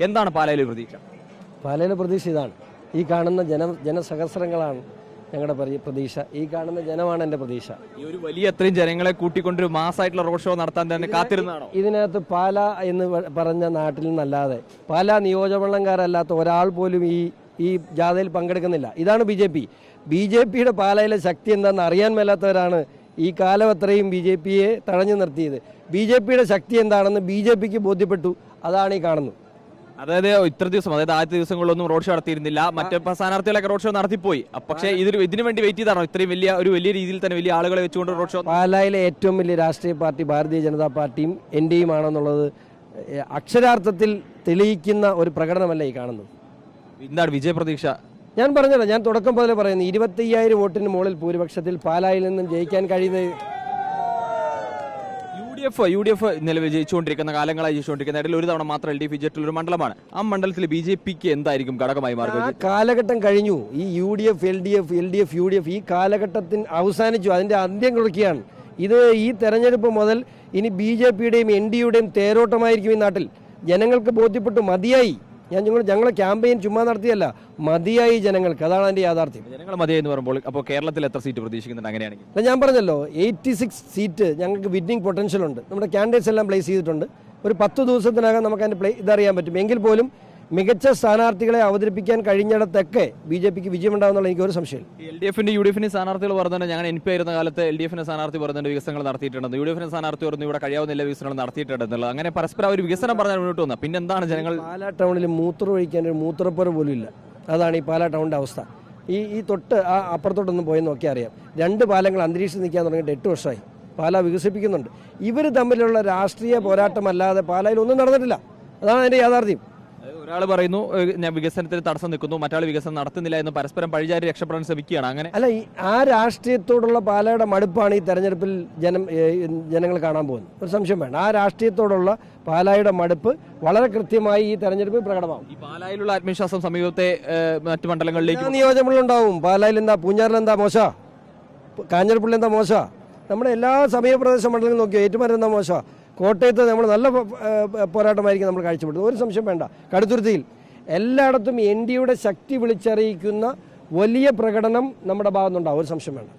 എന്താണ് പാലായിലെ പ്രതീക്ഷ? പാലയിലെ പ്രതീക്ഷ ഇതാണ്. ഈ കാണുന്ന ജനസഹസ്രങ്ങളാണ് ഞങ്ങളുടെ പ്രതീക്ഷ. ഈ കാണുന്ന ജനമാണ് എൻ്റെ പ്രതീക്ഷ. ഈ ഒരു വലിയ അത്രയും ജനങ്ങളെ കൂട്ടിക്കൊണ്ടൊരു മാസമായിട്ടുള്ള റോഡ് ഷോ നടത്താൻ തന്നെ കാത്തിരുന്നാണോ? ഇതിനകത്ത് പാല എന്ന് പറഞ്ഞ നാട്ടിൽ നിന്നല്ലാതെ പാല നിയോജകമണ്ഡലംകാരല്ലാത്ത ഒരാൾ പോലും ഈ ജാഥയിൽ പങ്കെടുക്കുന്നില്ല. ഇതാണ് ബി ജെ പിയുടെ പാലയിലെ ശക്തി എന്താണെന്ന് അറിയാൻ മേലാത്തവരാണ് ഈ കാലം അത്രയും ബി ജെ പിയെ തടഞ്ഞു നിർത്തിയത്. ബി ജെ പിയുടെ ശക്തി എന്താണെന്ന് ബി ജെ പിക്ക് ബോധ്യപ്പെട്ടു. അതാണ് ഈ കാണുന്നത്. അതായത് ഇത്ര ദിവസം, അതായത് ആദ്യത്തെ ദിവസങ്ങളിലൊന്നും റോഡ് ഷോ നടത്തിയിരുന്നില്ല, മറ്റു സ്ഥാനാർത്ഥികളൊക്കെ റോഡ് ഷോ നടത്തിപ്പോയി. പക്ഷേ ഇതിനു വേണ്ടി വെയിറ്റ് ചെയ്താണോ ഇത്രയും വലിയ രീതിയിൽ തന്നെ വലിയ ആളുകളെ വെച്ചുകൊണ്ട് റോഡ് ഷോ? പാലായിലെ ഏറ്റവും വലിയ രാഷ്ട്രീയ പാർട്ടി ഭാരതീയ ജനതാ പാർട്ടിയും എൻ ഡി എയും ആണെന്നുള്ളത് അക്ഷരാർത്ഥത്തിൽ തെളിയിക്കുന്ന ഒരു പ്രകടനമല്ല ഈ കാണുന്നത്. എന്താണ് വിജയപ്രതീക്ഷ? ഞാൻ പറഞ്ഞല്ലോ, ഞാൻ തുടക്കം മുതലേ പറയുന്നു, 25,000 വോട്ടിന് മുകളിൽ ഭൂരിപക്ഷത്തിൽ പാലായിൽ നിന്നും ജയിക്കാൻ കഴിയുന്നത്. യു ഡി എഫ് നിലവിൽ ജയിച്ചുകൊണ്ടിരിക്കുന്ന കാലങ്ങളായി ജയിച്ചുകൊണ്ടിരിക്കുന്ന ഇടയിൽ ഒരു തവണ മാത്രം LDF വിജയിച്ചിട്ടുള്ള ഒരു മണ്ഡലമാണ്. ആ മണ്ഡലത്തിൽ BJPക്ക് എന്തായിരിക്കും ഘടകമായി മാറുക? കാലഘട്ടം കഴിഞ്ഞു. ഈ UDF LDF UDF ഈ കാലഘട്ടത്തിന് അവസാനിച്ചു. അതിന്റെ അന്ത്യം കുറിക്കുകയാണ്. ഈ തെരഞ്ഞെടുപ്പ് മുതൽ ഇനി BJPയുടെയും NDയുടെയും തേരോട്ടമായിരിക്കും ഈ നാട്ടിൽ. ജനങ്ങൾക്ക് ബോധ്യപ്പെട്ടു, മതിയായി. ഞങ്ങൾ ക്യാമ്പയിൻ ചുമ്മാ നടത്തിയല്ല, മതിയായി ജനങ്ങൾക്ക്. അതാണ് അതിന്റെ യാഥാർത്ഥ്യം. ജനങ്ങൾ മതിയായി എന്ന് പറയുമ്പോൾ അപ്പോൾ കേരളത്തിൽ എത്ര സീറ്റ് പ്രതീക്ഷിക്കുന്നുണ്ട്? അങ്ങനെയാണെങ്കിൽ ഞാൻ പറഞ്ഞല്ലോ, 86 സീറ്റ് ഞങ്ങൾക്ക് വിന്നിംഗ് പൊട്ടൻഷ്യൽ ഉണ്ട്. നമ്മുടെ കാൻഡിഡേറ്റ്സ് എല്ലാം പ്ലേസ് ചെയ്തിട്ടുണ്ട്. ഒരു 10 ദിവസത്തിനകം നമുക്ക് അതിന്റെ ഇതറിയാൻ പറ്റും. എങ്കിൽ പോലും മികച്ച സ്ഥാനാർത്ഥികളെ അവതരിപ്പിക്കാൻ കഴിഞ്ഞിടത്തൊക്കെ BJPക്ക് വിജയമുണ്ടാകുന്നുള്ള എനിക്ക് ഒരു സംശയമില്ല. LDFന്റെ UDFന്റെ സ്ഥാനാർത്ഥികൾ പറഞ്ഞിട്ടുണ്ട്, ഞങ്ങൾ MP ആയിരുന്ന കാലത്ത് LDFന്റെ സ്ഥാനാർത്ഥി പറഞ്ഞിട്ടുണ്ട് വികസനങ്ങൾ നടത്തിയിട്ടുണ്ടെന്ന്, UDFന്റെ സ്ഥാനാർത്ഥി പറഞ്ഞു ഇവിടെ കഴിയാവുന്ന വികസനങ്ങൾ നടത്തിയിട്ടുണ്ടെന്നുള്ളത്. അങ്ങനെ പരസ്പരം ഒരു വികസനം പറഞ്ഞാൽ മുന്നോട്ട് വന്നാൽ പിന്നെ എന്താണ് ജനങ്ങൾ? പാലാ ടൗണിൽ മൂത്രം ഒഴിക്കാൻ ഒരു മൂത്രപ്പുര പോലും ഇല്ല. അതാണ് ഈ പാലാ ടൗണിന്റെ അവസ്ഥ. ഈ തൊട്ട് അപ്പുറത്തോട്ടൊന്നും പോയി നോക്കിയാൽ അറിയാം. 2 പാലങ്ങൾ അന്തരീക്ഷം നിൽക്കാൻ തുടങ്ങിയിട്ട് 8 വർഷമായി. പാലാ വികസിപ്പിക്കുന്നുണ്ട്. ഇവർ തമ്മിലുള്ള രാഷ്ട്രീയ പോരാട്ടമല്ലാതെ പാലായിൽ ഒന്നും നടന്നിട്ടില്ല. അതാണ് അതിന്റെ യാഥാർത്ഥ്യം. ഒരാൾ പറയുന്നു ഞാൻ വികസനത്തിന് തടസ്സം നിൽക്കുന്നു, മറ്റാൾ വികസനം നടത്തുന്നില്ല എന്ന് പരസ്പരം പഴിചാരി രക്ഷപ്പെടാൻ ശ്രമിക്കുകയാണ്. അങ്ങനെ അല്ല, ആ രാഷ്ട്രീയത്തോടുള്ള പാലയുടെ മടുപ്പാണ് ഈ തെരഞ്ഞെടുപ്പിൽ ജനങ്ങൾ കാണാൻ പോകുന്നത്. ഒരു സംശയം വേണ്ട. ആ രാഷ്ട്രീയത്തോടുള്ള പാലായുടെ മടുപ്പ് വളരെ കൃത്യമായി ഈ തെരഞ്ഞെടുപ്പിൽ പ്രകടമാകും. ഈ പാലായിലുള്ള ആത്മവിശ്വാസം സമീപത്തെ മറ്റു മണ്ഡലങ്ങളിലേക്ക് നിയോജകമണ്ഡലങ്ങളുണ്ടാവും. പാലായിൽ എന്താ, പൂഞ്ഞാറിൽ എന്താ മോശ, കാഞ്ഞിരപ്പള്ളി എന്താ മോശ, നമ്മുടെ എല്ലാ സമീപപ്രദേശ മണ്ഡലങ്ങളും നോക്കിയോ, ഏറ്റുമാനൂർ എന്താ മോശ, കോട്ടയത്ത് നമ്മൾ നല്ല പോരാട്ടമായിരിക്കും നമ്മൾ കാഴ്ചപ്പെടുന്നത്. ഒരു സംശയം വേണ്ട. കടുത്തുരുത്തിയിൽ എല്ലായിടത്തും NDയുടെ ശക്തി വിളിച്ചറിയിക്കുന്ന വലിയ പ്രകടനം നമ്മുടെ ഭാഗത്തുനിന്നുണ്ടാവും. ഒരു സംശയം വേണ്ട.